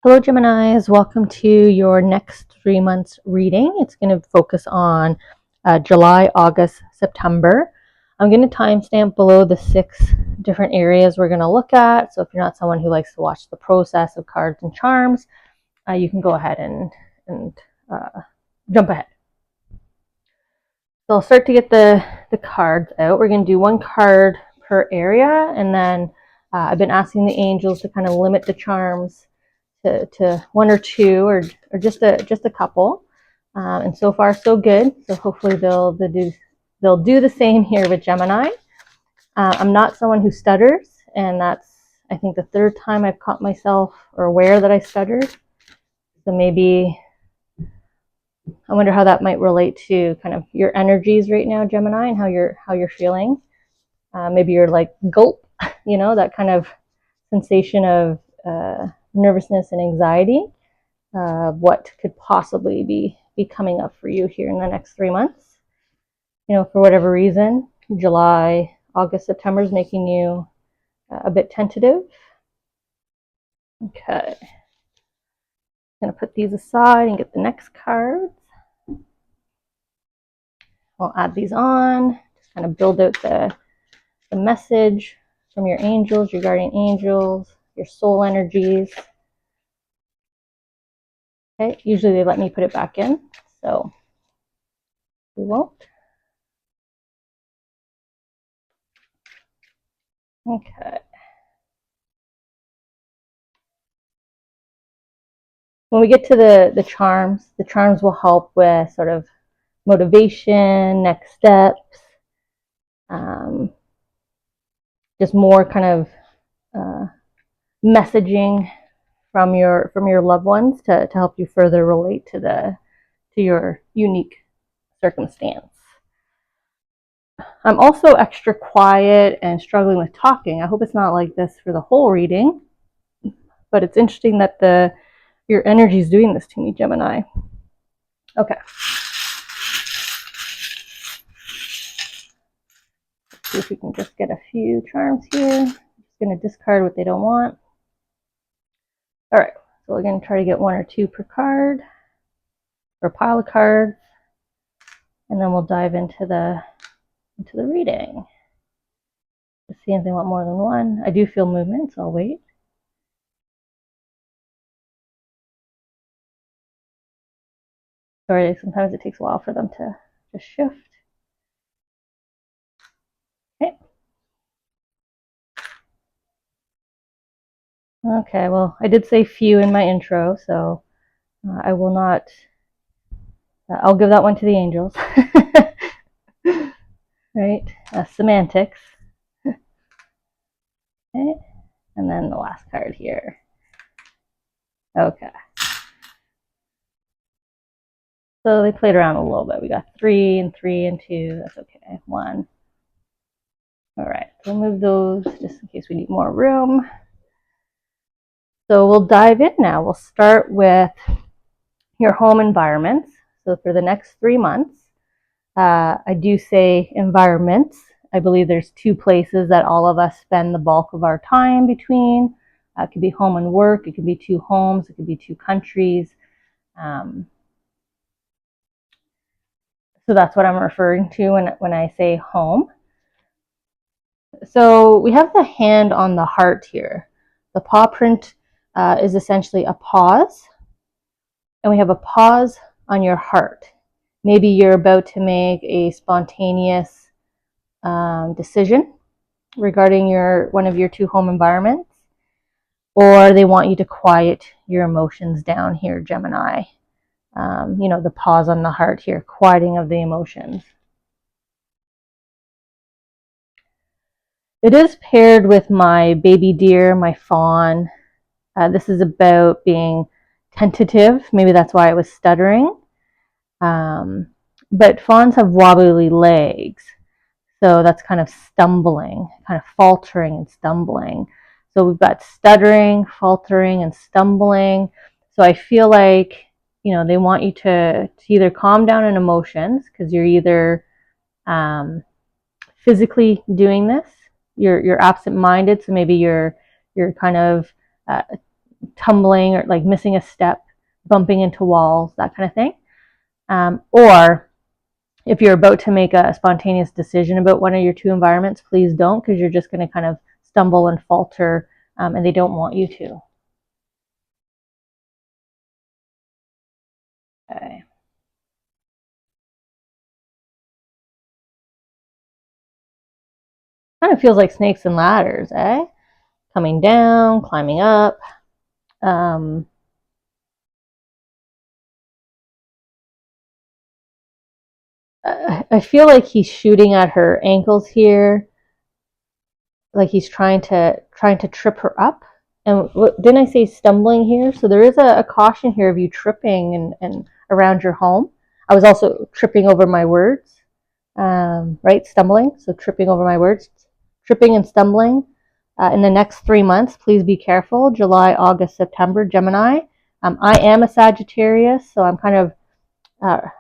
Hello, Geminis. Welcome to your next 3 months reading. It's going to focus on July, August, September. I'm going to timestamp below the 6 different areas we're going to look at. So if you're not someone who likes to watch the process of cards and charms, you can go ahead and jump ahead. So I'll start to get the cards out. We're going to do one card per area, and then I've been asking the angels to kind of limit the charms to one or two, or just a couple, and so far so good. So hopefully they'll do the same here with Gemini. I'm not someone who stutters, and that's, I think, the third time I've caught myself or aware that I stuttered. So maybe I wonder how that might relate to kind of your energies right now, Gemini, and how you're feeling. Maybe you're like gulp, that kind of sensation of nervousness and anxiety. What could possibly be coming up for you here in the next 3 months. For whatever reason, July, August, September is making you a bit tentative. Okay. I'm going to put these aside and get the next cards. I'll add these on, just kind of build out the message from your angels, your guardian angels, your soul energies. Okay, usually they let me put it back in, so we won't. Okay. When we get to the charms will help with sort of motivation, next steps, just more kind of messaging from your loved ones to help you further relate to your unique circumstance. I'm also extra quiet and struggling with talking. I hope it's not like this for the whole reading, but it's interesting that your energy is doing this to me, Gemini. Okay. Let's see if we can just get a few charms here. I'm just going to discard what they don't want. All right, so we're going to try to get 1 or 2 per card, or pile of cards, and then we'll dive into the reading. Let's see if they want more than one. I do feel movement, so I'll wait. Sorry, sometimes it takes a while for them to just shift. Okay. Okay, well, I did say few in my intro, so I will not, I'll give that one to the angels. Right, semantics. Okay, and then the last card here. Okay. So they played around a little bit. We got 3 and 3 and 2. That's okay. 1. All right, so we'll move those just in case we need more room. So we'll dive in now. We'll start with your home environments. So for the next 3 months, I do say environments. I believe there's 2 places that all of us spend the bulk of our time between. It could be home and work. It could be 2 homes. It could be 2 countries. So that's what I'm referring to when I say home. So we have the hand on the heart here. The paw print is essentially a pause. And we have a pause on your heart. Maybe you're about to make a spontaneous decision regarding one of your 2 home environments. Or they want you to quiet your emotions down here, Gemini. The pause on the heart here, quieting of the emotions. It is paired with my baby deer, my fawn. This is about being tentative. Maybe that's why I was stuttering. But fawns have wobbly legs. So that's kind of stumbling, kind of faltering and stumbling. So we've got stuttering, faltering, and stumbling. So I feel like, they want you to either calm down in emotions, because you're either physically doing this, you're absent-minded, so maybe you're kind of tumbling or like missing a step, bumping into walls, that kind of thing. Or if you're about to make a spontaneous decision about one of your two environments, please don't, because you're just going to kind of stumble and falter, and they don't want you to. Okay. Kind of feels like snakes and ladders, eh? Coming down, climbing up. Um, I feel like he's shooting at her ankles here, like he's trying to trip her up. And didn't I say stumbling here? So there is a caution here of you tripping and around your home. I was also tripping over my words, right? Stumbling. So tripping over my words, tripping and stumbling. In the next 3 months, please be careful. July, August, September, Gemini. I am a Sagittarius, so I'm kind of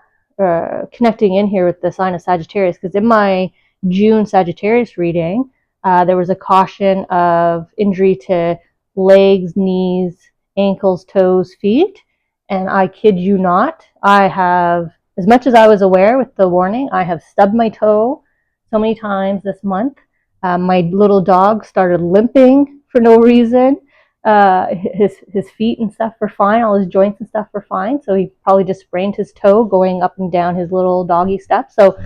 connecting in here with the sign of Sagittarius, because in my June Sagittarius reading, there was a caution of injury to legs, knees, ankles, toes, feet. And I kid you not, I have, as much as I was aware with the warning, I have stubbed my toe so many times this month. My little dog started limping for no reason. His feet and stuff were fine, all his joints and stuff were fine. So he probably just sprained his toe going up and down his little doggy steps. So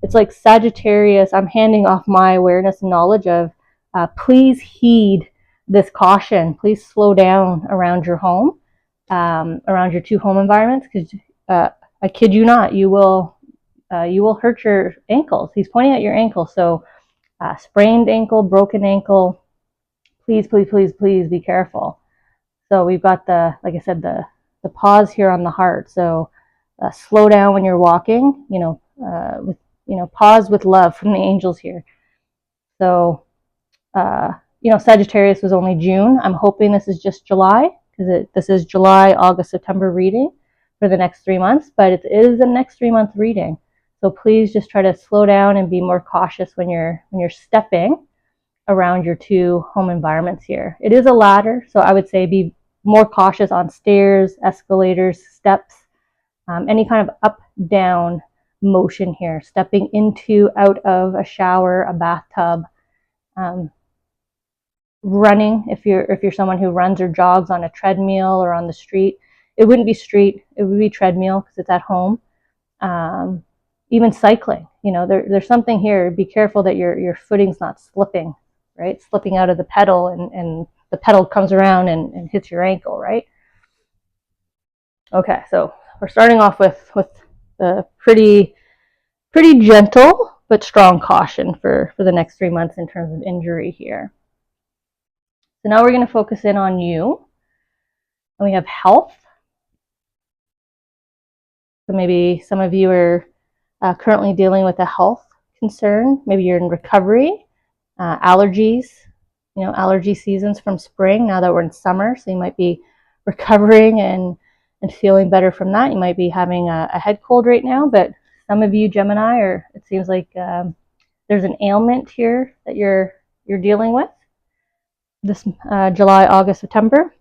it's like Sagittarius, I'm handing off my awareness and knowledge of please heed this caution. Please slow down around your home, around your two home environments, because I kid you not, you will hurt your ankles. He's pointing at your ankle. So sprained ankle, broken ankle, please, please, please, please be careful. So we've got like I said, the pause here on the heart. So slow down when you're walking, pause with love from the angels here. So, Sagittarius was only June. I'm hoping this is just July, because this is July, August, September reading for the next 3 months, but it is a next 3 month reading. So please just try to slow down and be more cautious when you're stepping around your two home environments here. It is a ladder, so I would say be more cautious on stairs, escalators, steps, any kind of up, down motion here, stepping into, out of a shower, a bathtub, running. If you're someone who runs or jogs on a treadmill or on the street, it wouldn't be street, it would be treadmill because it's at home. Even cycling, there's something here. Be careful that your footing's not slipping, right? Slipping out of the pedal, and the pedal comes around and hits your ankle, right? Okay, so we're starting off with a pretty gentle but strong caution for the next 3 months in terms of injury here. So now we're going to focus in on you. And we have health. So maybe some of you are currently dealing with a health concern. Maybe you're in recovery, allergies, allergy seasons from spring, now that we're in summer. So you might be recovering and feeling better from that. You might be having a head cold right now, but some of you Gemini, it seems like there's an ailment here that you're dealing with this July, August, September.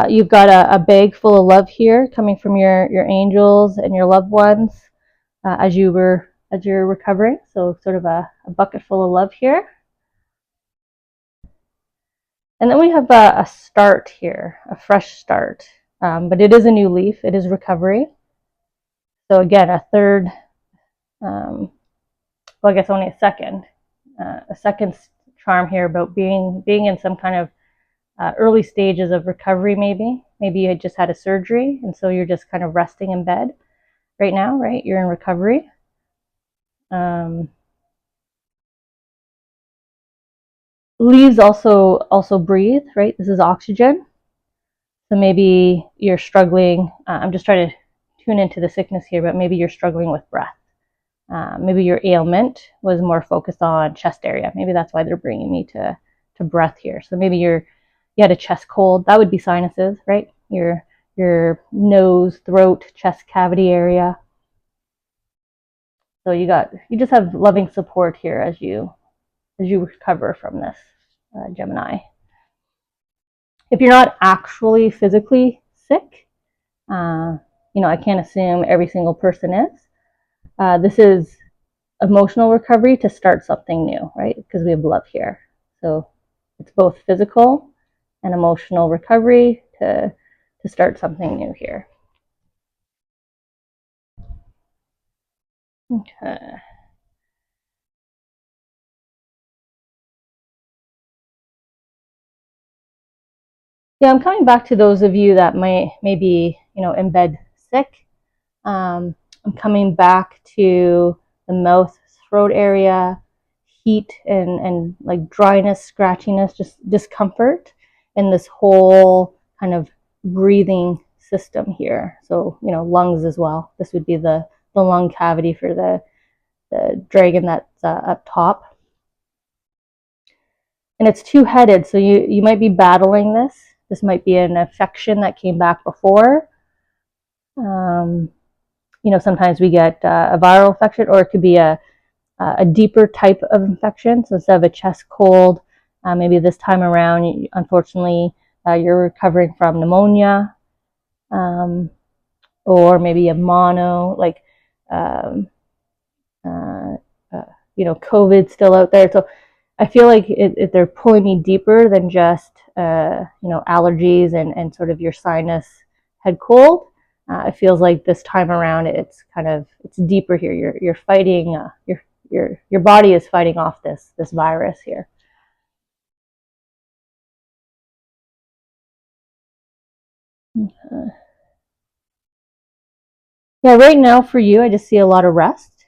You've got a bag full of love here coming from your angels and your loved ones as you're recovering. So sort of a bucket full of love here. And then we have a start here, a fresh start. But it is a new leaf. It is recovery. So again, a third, I guess only a second charm here about being in some kind of early stages of recovery. Maybe you had just had a surgery, and so you're just kind of resting in bed right now, right? You're in recovery. Leaves also breathe, right? This is oxygen. So maybe you're struggling. I'm just trying to tune into the sickness here, but maybe you're struggling with breath. Maybe your ailment was more focused on chest area. Maybe that's why they're bringing me to breath here. So maybe you had a chest cold. That would be sinuses, right? Your nose, throat, chest cavity area. So you just have loving support here as you recover from this, Gemini. If you're not actually physically sick, I can't assume every single person is. This is emotional recovery to start something new, right? Because we have love here. So it's both physical and emotional recovery to start something new here. Okay. Yeah, I'm coming back to those of you that may be, in bed sick. I'm coming back to the mouth, throat area, heat and like dryness, scratchiness, just discomfort in this whole kind of breathing system here. So, lungs as well. This would be the lung cavity for the dragon that's up top. And it's two-headed, so you might be battling this. This might be an infection that came back before. Sometimes we get a viral infection, or it could be a deeper type of infection. So instead of a chest cold, maybe this time around, unfortunately, you're recovering from pneumonia, or maybe a mono, like, um, uh, COVID still out there. So I feel like they're pulling me deeper than just, allergies and sort of your sinus head cold. It feels like this time around it's deeper here. You're fighting. Your body is fighting off this virus here. Yeah, right now for you, I just see a lot of rest.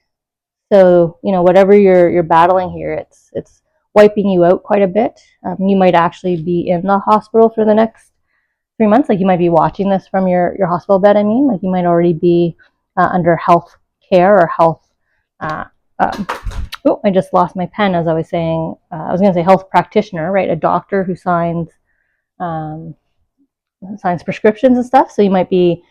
So whatever you're battling here, it's wiping you out quite a bit. You might actually be in the hospital for the next 3 months. Like, you might be watching this from your hospital bed. I mean, like, you might already be under health care or health. Uh, um, oh, I just lost my pen as I was saying. I was going to say health practitioner, right? A doctor who um, signs prescriptions and stuff. So you might be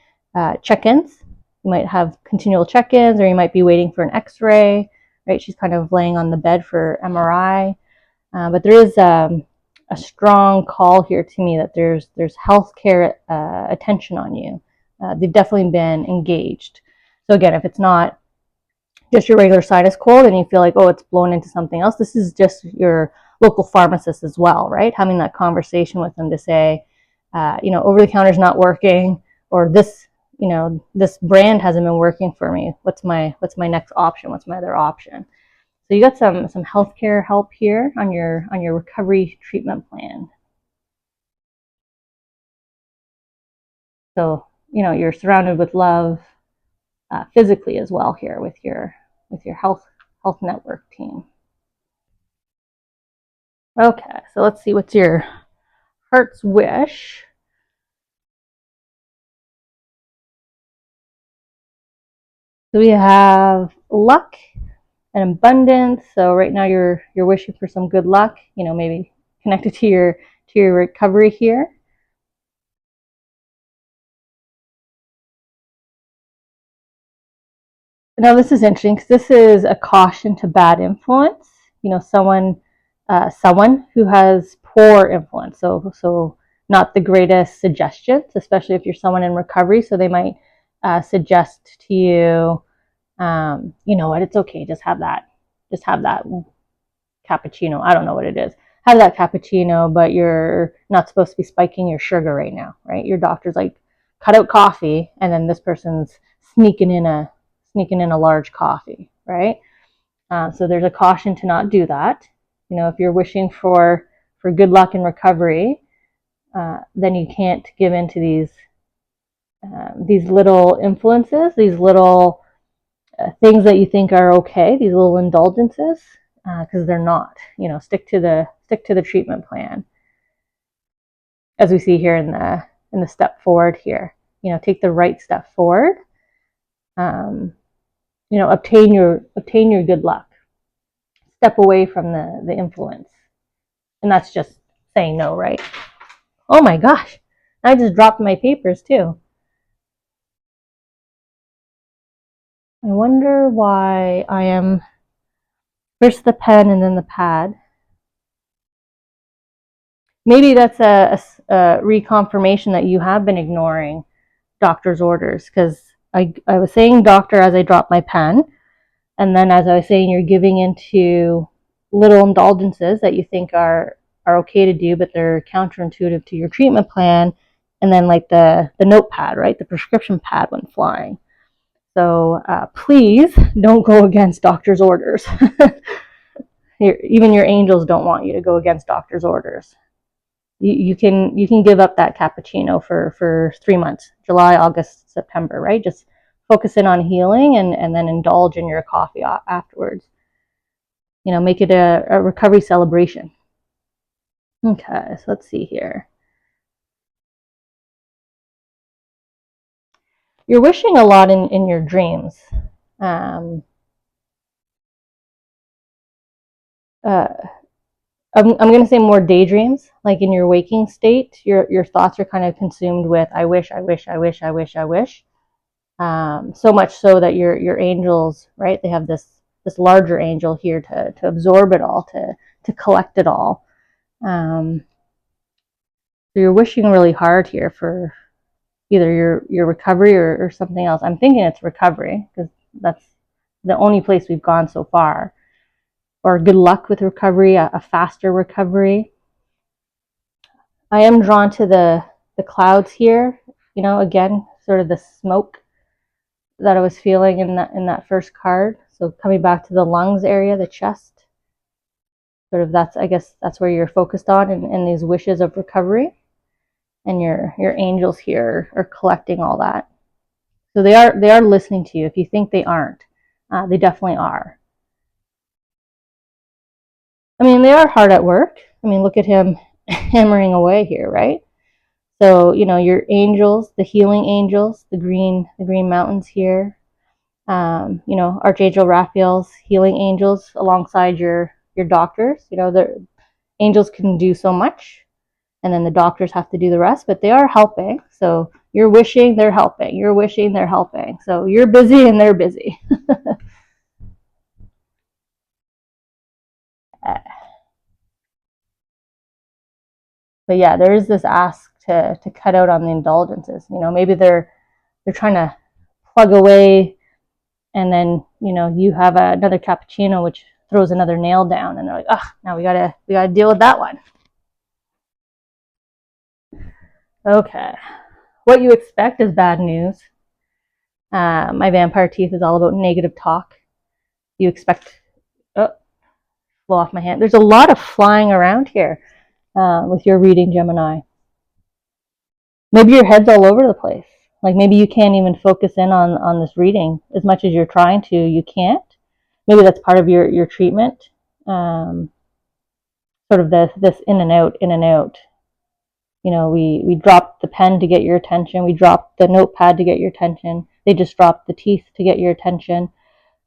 check-ins. You might have continual check-ins, or you might be waiting for an X-ray, right? She's kind of laying on the bed for MRI. But there is a strong call here to me that there's healthcare attention on you. They've definitely been engaged. So again, if it's not just your regular sinus cold and you feel like, oh, it's blown into something else, this is just your local pharmacist as well, right? Having that conversation with them to say, over the counter is not working, or this, this brand hasn't been working for me. What's my next option? What's my other option? So you got some healthcare help here on your recovery treatment plan. So you're surrounded with love physically as well here with your health network team. Okay, so let's see, what's your heart's wish? So we have luck and abundance. So right now you're wishing for some good luck, maybe connected to your recovery here. Now this is interesting because this is a caution to bad influence. Someone who has poor influence. So not the greatest suggestions, especially if you're someone in recovery. So they might suggest to you, you know what, it's okay, just have that cappuccino. I don't know what it is. Have that cappuccino, but you're not supposed to be spiking your sugar right now, right? Your doctor's like, cut out coffee, and then this person's sneaking in a large coffee, right? So there's a caution to not do that. If you're wishing for good luck in recovery, then you can't give in to these little influences, these little things that you think are okay, these little indulgences, because they're not. Stick to the treatment plan, as we see here in the step forward here. Take the right step forward. Obtain your good luck. Step away from the influence, and that's just saying no, right? Oh my gosh, I just dropped my papers too. I wonder why I am first the pen and then the pad. Maybe that's a reconfirmation that you have been ignoring doctor's orders, because I was saying doctor as I dropped my pen, and then as I was saying, you're giving into little indulgences that you think are okay to do, but they're counterintuitive to your treatment plan. And then like the notepad, right? The prescription pad went flying. So please don't go against doctor's orders. Even your angels don't want you to go against doctor's orders. You can give up that cappuccino for 3 months, July, August, September, right? Just focus in on healing, and then indulge in your coffee afterwards. Make it a recovery celebration. Okay, so let's see here. You're wishing a lot in your dreams. I'm going to say more daydreams. Like in your waking state, your thoughts are kind of consumed with I wish, I wish, I wish, I wish, I wish. So much so that your angels, right? They have this larger angel here to absorb it all, to collect it all. So you're wishing really hard here for either your recovery or something else. I'm thinking it's recovery, because that's the only place we've gone so far. Or good luck with recovery, a faster recovery. I am drawn to the clouds here. Again, sort of the smoke that I was feeling in that first card. So coming back to the lungs area, the chest, sort of I guess that's where you're focused on in these wishes of recovery. And your angels here are collecting all that. So they are listening to you. If you think they aren't, they definitely are. I mean, they are hard at work. I mean, look at him hammering away here, right? So your angels, the healing angels, the green mountains here. Archangel Raphael's healing angels alongside your doctors. The angels can do so much, and then the doctors have to do the rest, but they are helping. So you're wishing, they're helping. You're wishing, they're helping. So you're busy and they're busy. But yeah, there is this ask to cut out on the indulgences. Maybe they're trying to plug away, and then you have another cappuccino, which throws another nail down, and they're like, oh, now we gotta deal with that one. Okay, what you expect is bad news. My vampire teeth is all about negative talk. You expect, oh, blow off my hand. There's a lot of flying around here with your reading, Gemini. Maybe your head's all over the place. Like maybe you can't even focus in on this reading as much as you're trying to. You can't. Maybe that's part of your treatment. Sort of this in and out, in and out. We dropped the pen to get your attention. We dropped the notepad to get your attention. They just dropped the teeth to get your attention.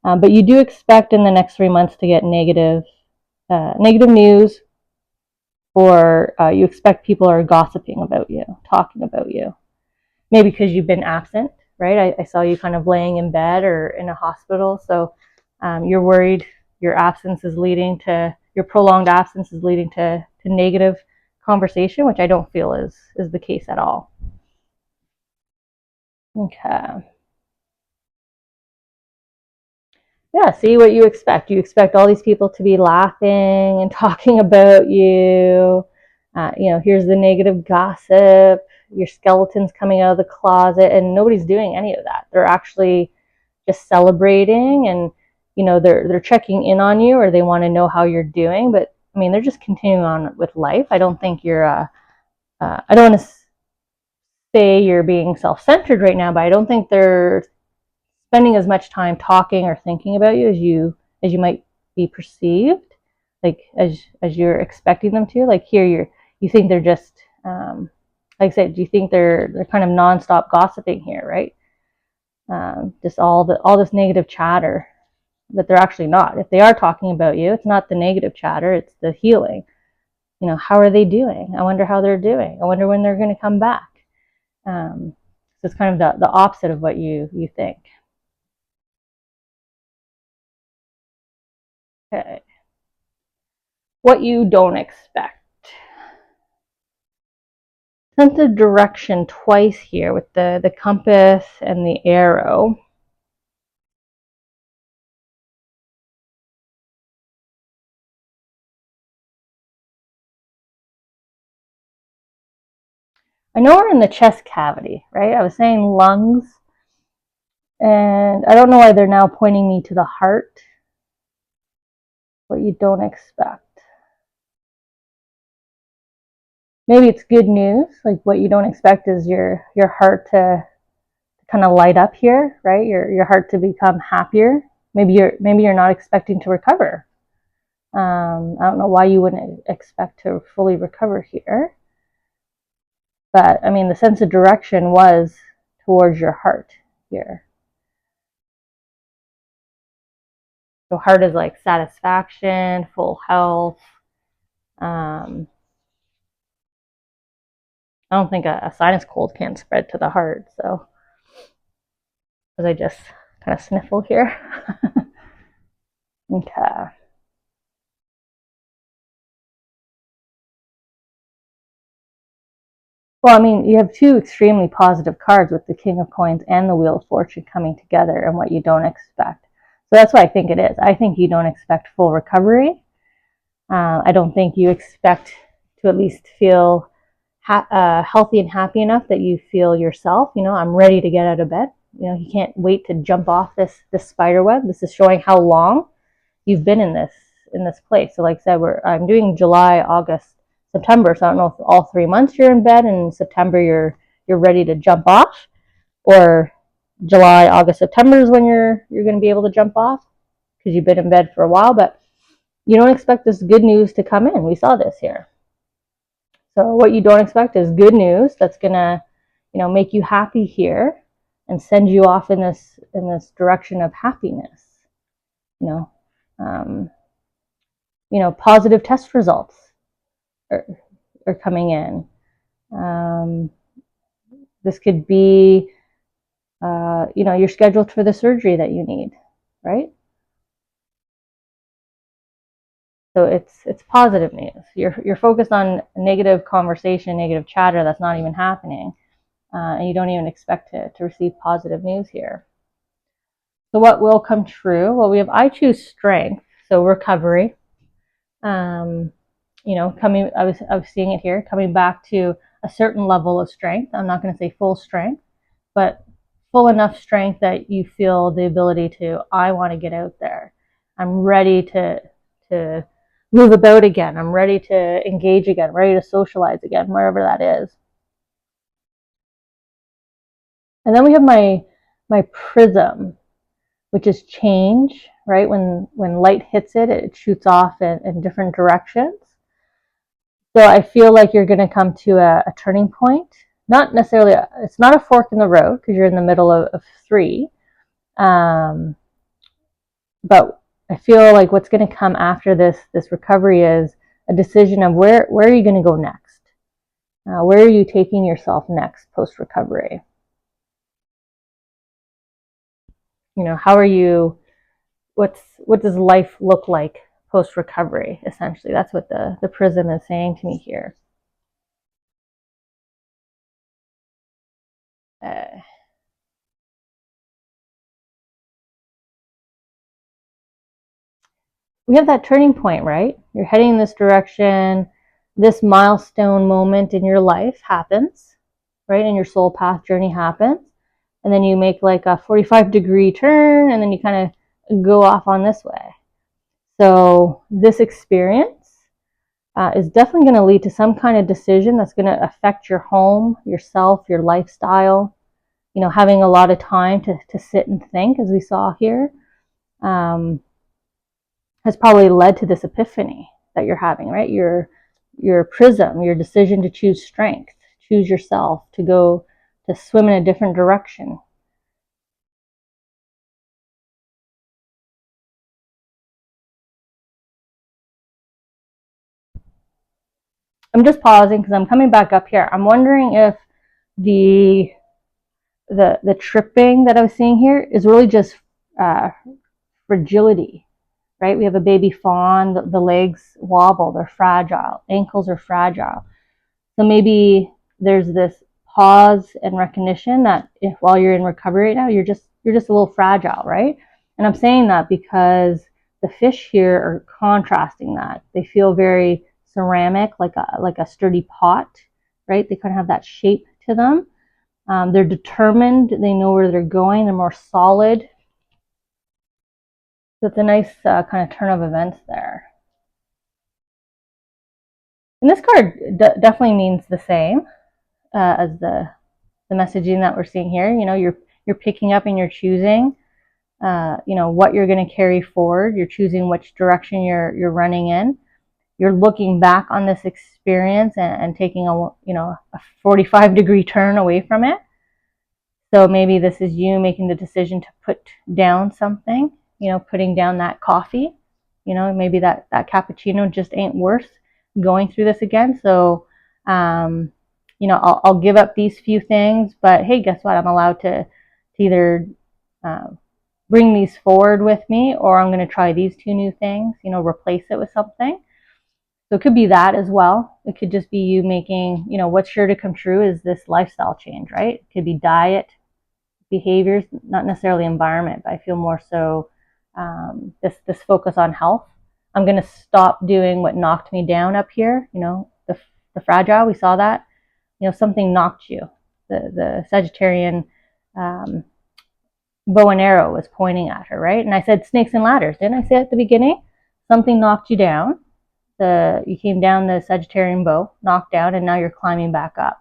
But you do expect in the next 3 months to get negative news, or you expect people are gossiping about you, talking about you. Maybe because you've been absent, right? I saw you kind of laying in bed or in a hospital. So you're worried your prolonged absence is leading to negative conversation, which I don't feel is the case at all. Okay. Yeah, see what you expect. You expect all these people to be laughing and talking about you. Here's the negative gossip, your skeletons coming out of the closet, and nobody's doing any of that. They're actually just celebrating, and they're checking in on you, or they want to know how you're doing. But I mean, they're just continuing on with life. I don't think you're I don't want to say you're being self-centered right now, but I don't think they're spending as much time talking or thinking about you as you might be perceived, like as you're expecting them to. Like here, you think they're just like I said, do you think they're kind of nonstop gossiping here, right? Just all this negative chatter, but they're actually not. If they are talking about you, it's not the negative chatter, it's the healing. How are they doing? I wonder how they're doing. I wonder when they're going to come back. So it's kind of the opposite of what you think. Okay. What you don't expect. sense of direction twice here with the compass and the arrow. I know we're in the chest cavity, right? I was saying lungs, and I don't know why they're now pointing me to the heart. What you don't expect. Maybe it's good news, like what you don't expect is your heart to kind of light up here, right? Your heart to become happier. Maybe you're not expecting to recover. I don't know why you wouldn't expect to fully recover here. But I mean, the sense of direction was towards your heart here. So heart is like satisfaction, full health. I don't think a sinus cold can spread to the heart. So, as I just kind of sniffle here. Okay. Well, I mean, you have two extremely positive cards with the King of Coins and the Wheel of Fortune coming together and what you don't expect. So that's what I think it is. I think you don't expect full recovery. I don't think you expect to at least feel healthy and happy enough that you feel yourself. You know, I'm ready to get out of bed. You know, you can't wait to jump off this spider web. This is showing how long you've been in this place. So like I said, I'm doing July, August, September. So I don't know if all 3 months you're in bed and in September you're ready to jump off, or July, August, September is when you're going to be able to jump off because you've been in bed for a while. But you don't expect this good news to come in. We saw this here. So what you don't expect is good news that's gonna, make you happy here and send you off in this direction of happiness. Positive test results are coming in. This could be, you're scheduled for the surgery that you need, right? So it's positive news. You're focused on negative conversation, negative chatter that's not even happening, and you don't even expect to receive positive news here. So what will come true? Well, we have I choose strength, so recovery. Coming. I was seeing it here, coming back to a certain level of strength. I'm not going to say full strength, but full enough strength that you feel the ability to. I want to get out there. I'm ready to move about again. I'm ready to engage again, ready to socialize again, wherever that is. And then we have my prism, which is change, right? When light hits it, it shoots off in different directions. So I feel like you're going to come to a turning point. Not necessarily, it's not a fork in the road because you're in the middle of three. But I feel like what's going to come after this recovery is a decision of where are you going to go next? Where are you taking yourself next post recovery? How are you? What does life look like post recovery? Essentially, that's what the prism is saying to me here. We have that turning point, right? You're heading in this direction. This milestone moment in your life happens, right? And your soul path journey happens. And then you make like a 45-degree turn, and then you kind of go off on this way. So this experience is definitely going to lead to some kind of decision that's going to affect your home, yourself, your lifestyle. Having a lot of time to sit and think, as we saw here, has probably led to this epiphany that you're having, right? Your prism, your decision to choose strength, choose yourself, to swim in a different direction. I'm just pausing because I'm coming back up here. I'm wondering if the tripping that I was seeing here is really just fragility, right? We have a baby fawn, the legs wobble, they're fragile, ankles are fragile. So maybe there's this pause and recognition that if while you're in recovery right now, you're just a little fragile, right? And I'm saying that because the fish here are contrasting that. They feel very ceramic, like a sturdy pot, right? They kind of have that shape to them. They're determined. They know where they're going. They're more solid. So it's a nice kind of turn of events there. And this card definitely means the same as the messaging that we're seeing here. You know, you're picking up and you're choosing, you know, what you're going to carry forward. You're choosing which direction you're running in. You're looking back on this experience and taking a 45-degree turn away from it. So maybe this is you making the decision to put down something, you know, putting down that coffee. You know, maybe that cappuccino just ain't worth going through this again. So, you know, I'll give up these few things, but hey, guess what? I'm allowed to either bring these forward with me, or I'm going to try these two new things, you know, replace it with something. So it could be that as well. It could just be you making, you know, what's sure to come true is this lifestyle change, right? It could be diet, behaviors, not necessarily environment, but I feel more so this focus on health. I'm going to stop doing what knocked me down up here, you know, the fragile, we saw that. You know, something knocked you. The Sagittarian bow and arrow was pointing at her, right? And I said snakes and ladders. Didn't I say at the beginning? Something knocked you down. You came down the Sagittarian bow, knocked down, and now you're climbing back up.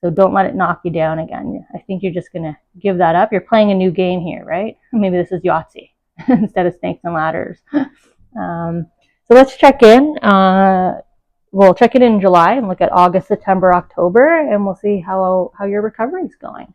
So don't let it knock you down again. I think you're just going to give that up. You're playing a new game here, right? Maybe this is Yahtzee instead of snakes and ladders. So let's check in. We'll check it in July and look at August, September, October, and we'll see how your recovery is going.